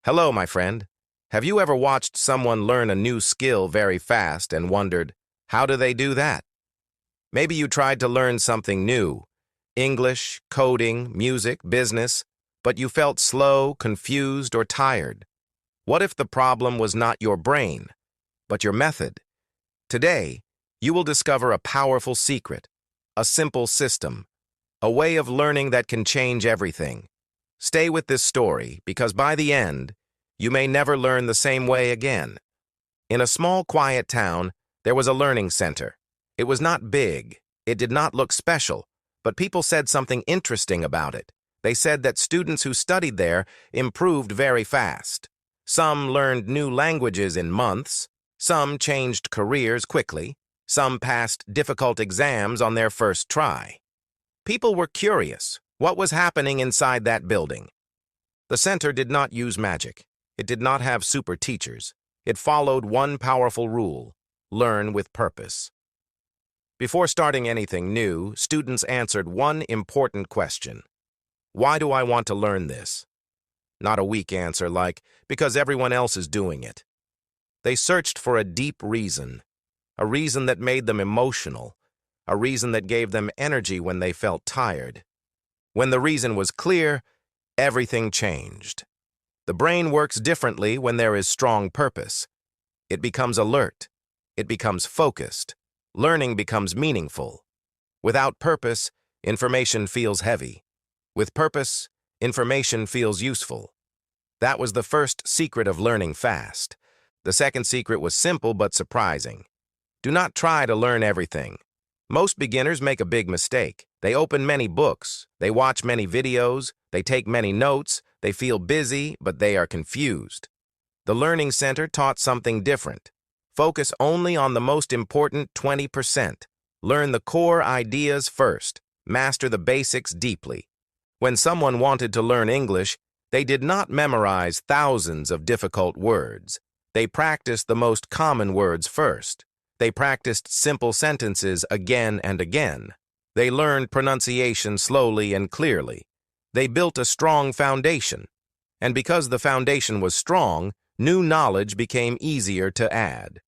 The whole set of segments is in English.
Hello, my friend. Have you ever watched someone learn a new skill very fast and wondered, how do they do that? Maybe you tried to learn something new, English, coding, music, business, but you felt slow, confused, or tired. What if the problem was not your brain, but your method? Today, you will discover a powerful secret, a simple system, a way of learning that can change everything. Stay with this story because by the end, you may never learn the same way again. In a small, quiet town, there was a learning center. It was not big. It did not look special, but people said something interesting about it. They said that students who studied there improved very fast. Some learned new languages in months. Some changed careers quickly. Some passed difficult exams on their first try. People were curious. What was happening inside that building? The center did not use magic. It did not have super teachers. It followed one powerful rule: learn with purpose. Before starting anything new, students answered one important question. Why do I want to learn this? Not a weak answer like, because everyone else is doing it. They searched for a deep reason, a reason that made them emotional, a reason that gave them energy when they felt tired. When the reason was clear, everything changed. The brain works differently when there is strong purpose. It becomes alert. It becomes focused. Learning becomes meaningful. Without purpose, information feels heavy. With purpose, information feels useful. That was the first secret of learning fast. The second secret was simple but surprising. Do not try to learn everything. Most beginners make a big mistake. They open many books, they watch many videos, they take many notes, they feel busy, but they are confused. The Learning Center taught something different. Focus only on the most important 20%. Learn the core ideas first. Master the basics deeply. When someone wanted to learn English, they did not memorize thousands of difficult words. They practiced the most common words first. They practiced simple sentences again and again. They learned pronunciation slowly and clearly. They built a strong foundation. And because the foundation was strong, new knowledge became easier to add.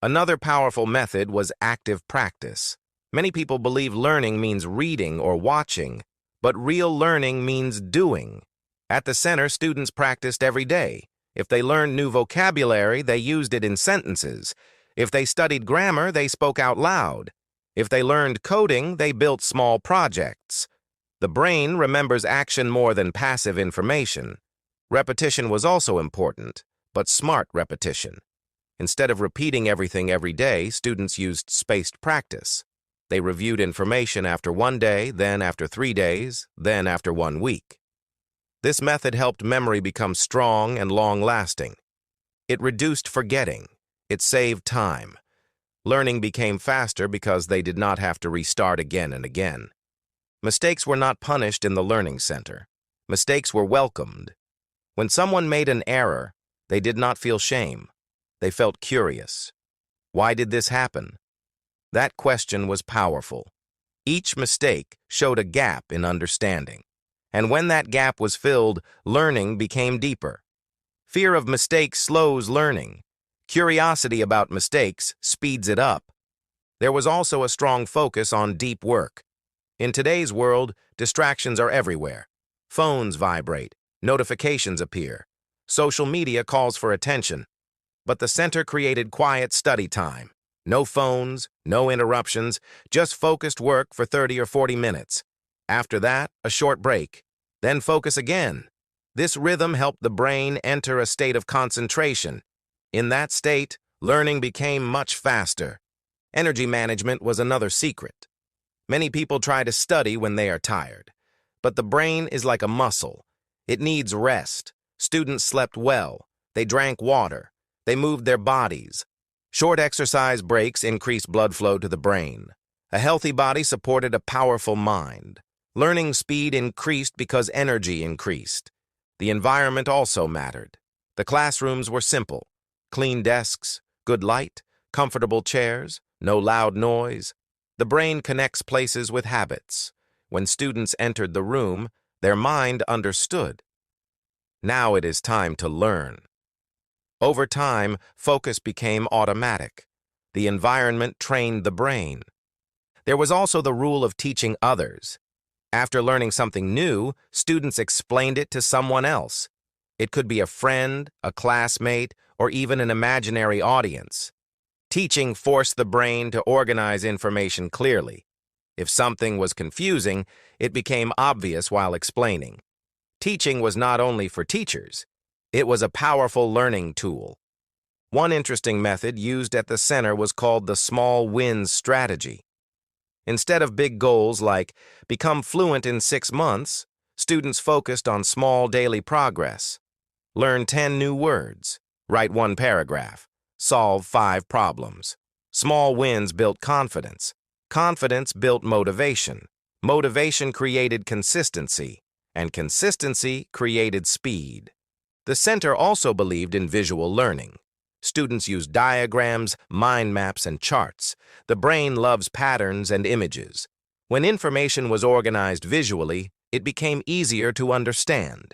Another powerful method was active practice. Many people believe learning means reading or watching, but real learning means doing. At the center, students practiced every day. If they learned new vocabulary, they used it in sentences. If they studied grammar, they spoke out loud. If they learned coding, they built small projects. The brain remembers action more than passive information. Repetition was also important, but smart repetition. Instead of repeating everything every day, students used spaced practice. They reviewed information after 1 day, then after 3 days, then after 1 week. This method helped memory become strong and long-lasting. It reduced forgetting. It saved time. Learning became faster because they did not have to restart again and again. Mistakes were not punished in the Learning Center. Mistakes were welcomed. When someone made an error, they did not feel shame. They felt curious. Why did this happen? That question was powerful. Each mistake showed a gap in understanding. And when that gap was filled, learning became deeper. Fear of mistakes slows learning. Curiosity about mistakes speeds it up. There was also a strong focus on deep work. In today's world, distractions are everywhere. Phones vibrate, notifications appear. Social media calls for attention. But the center created quiet study time. No phones, no interruptions, just focused work for 30 or 40 minutes. After that, a short break. Then focus again. This rhythm helped the brain enter a state of concentration. In that state, learning became much faster. Energy management was another secret. Many people try to study when they are tired. But the brain is like a muscle. It needs rest. Students slept well. They drank water. They moved their bodies. Short exercise breaks increased blood flow to the brain. A healthy body supported a powerful mind. Learning speed increased because energy increased. The environment also mattered. The classrooms were simple. Clean desks, good light, comfortable chairs, no loud noise. The brain connects places with habits. When students entered the room, their mind understood. Now it is time to learn. Over time, focus became automatic. The environment trained the brain. There was also the rule of teaching others. After learning something new, students explained it to someone else. It could be a friend, a classmate, or even an imaginary audience. Teaching forced the brain to organize information clearly. If something was confusing, it became obvious while explaining. Teaching was not only for teachers. It was a powerful learning tool. One interesting method used at the center was called the small wins strategy. Instead of big goals like become fluent in 6 months, students focused on small daily progress. Learn 10 new words, write 1 paragraph, solve 5 problems. Small wins built confidence. Confidence built motivation. Motivation created consistency, and consistency created speed. The center also believed in visual learning. Students used diagrams, mind maps, and charts. The brain loves patterns and images. When information was organized visually, it became easier to understand.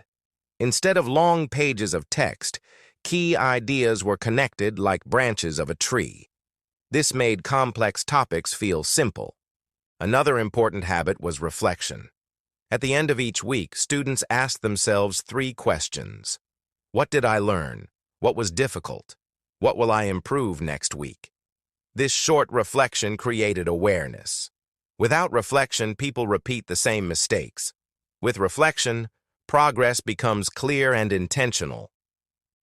Instead of long pages of text, key ideas were connected like branches of a tree. This made complex topics feel simple. Another important habit was reflection. At the end of each week, students asked themselves 3 questions. What did I learn? What was difficult? What will I improve next week? This short reflection created awareness. Without reflection, people repeat the same mistakes. With reflection, progress becomes clear and intentional.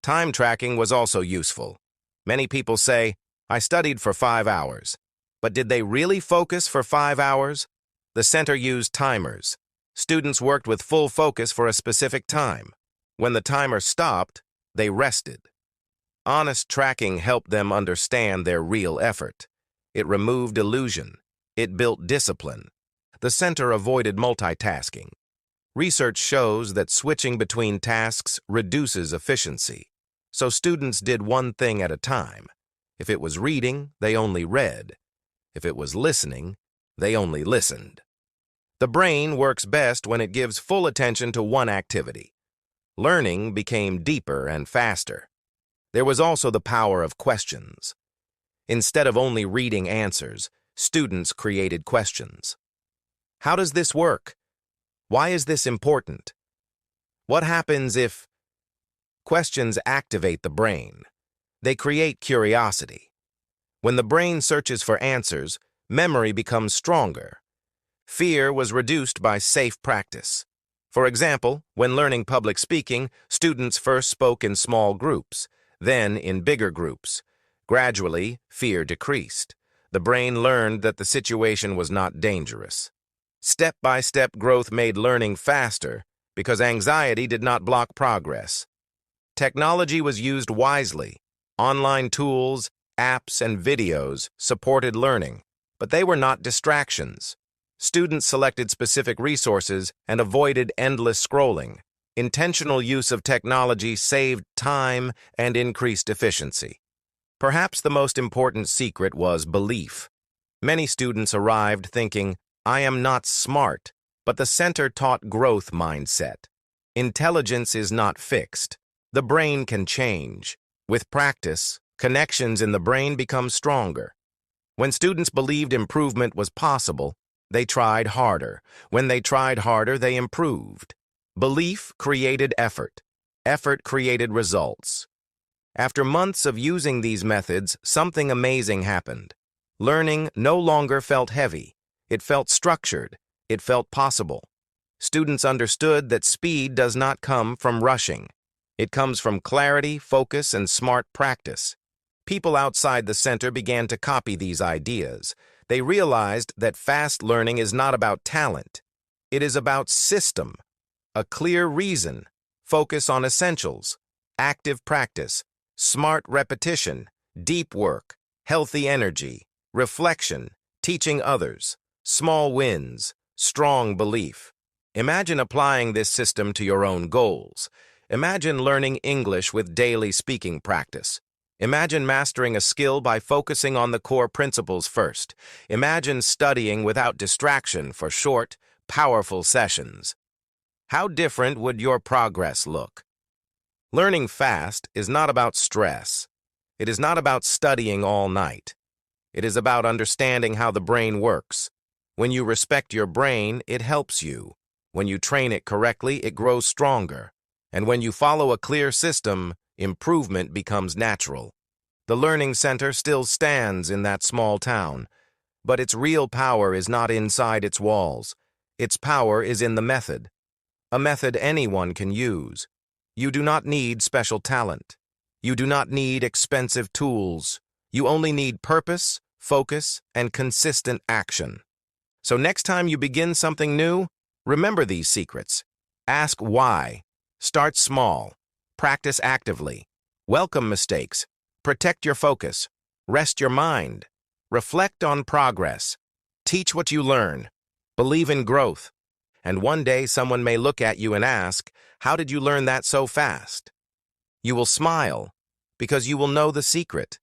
Time tracking was also useful. Many people say, I studied for 5 hours. But did they really focus for 5 hours? The center used timers. Students worked with full focus for a specific time. When the timer stopped, they rested. Honest tracking helped them understand their real effort. It removed illusion. It built discipline. The center avoided multitasking. Research shows that switching between tasks reduces efficiency. So students did one thing at a time. If it was reading, they only read. If it was listening, they only listened. The brain works best when it gives full attention to one activity. Learning became deeper and faster. There was also the power of questions. Instead of only reading answers, students created questions. How does this work? Why is this important? What happens if... Questions activate the brain. They create curiosity. When the brain searches for answers, memory becomes stronger. Fear was reduced by safe practice. For example, when learning public speaking, students first spoke in small groups, then in bigger groups. Gradually, fear decreased. The brain learned that the situation was not dangerous. Step-by-step growth made learning faster because anxiety did not block progress. Technology was used wisely. Online tools, apps, and videos supported learning, but they were not distractions. Students selected specific resources and avoided endless scrolling. Intentional use of technology saved time and increased efficiency. Perhaps the most important secret was belief. Many students arrived thinking, I am not smart, but the center taught growth mindset. Intelligence is not fixed. The brain can change. With practice, connections in the brain become stronger. When students believed improvement was possible, they tried harder. When they tried harder, they improved. Belief created effort. Effort created results. After months of using these methods, something amazing happened. Learning no longer felt heavy. It felt structured. It felt possible. Students understood that speed does not come from rushing. It comes from clarity, focus, and smart practice. People outside the center began to copy these ideas. They realized that fast learning is not about talent. It is about system. A clear reason, focus on essentials, active practice, smart repetition, deep work, healthy energy, reflection, teaching others, small wins, strong belief. Imagine applying this system to your own goals. Imagine learning English with daily speaking practice. Imagine mastering a skill by focusing on the core principles first. Imagine studying without distraction for short, powerful sessions. How different would your progress look? Learning fast is not about stress. It is not about studying all night. It is about understanding how the brain works. When you respect your brain, it helps you. When you train it correctly, it grows stronger. And when you follow a clear system, improvement becomes natural. The Learning Center still stands in that small town, but its real power is not inside its walls. Its power is in the method. A method anyone can use. You do not need special talent. You do not need expensive tools. You only need purpose, focus, and consistent action. So next time you begin something new, remember these secrets. Ask why. Start small. Practice actively. Welcome mistakes. Protect your focus. Rest your mind. Reflect on progress. Teach what you learn. Believe in growth. And one day someone may look at you and ask, "How did you learn that so fast?" You will smile, because you will know the secret.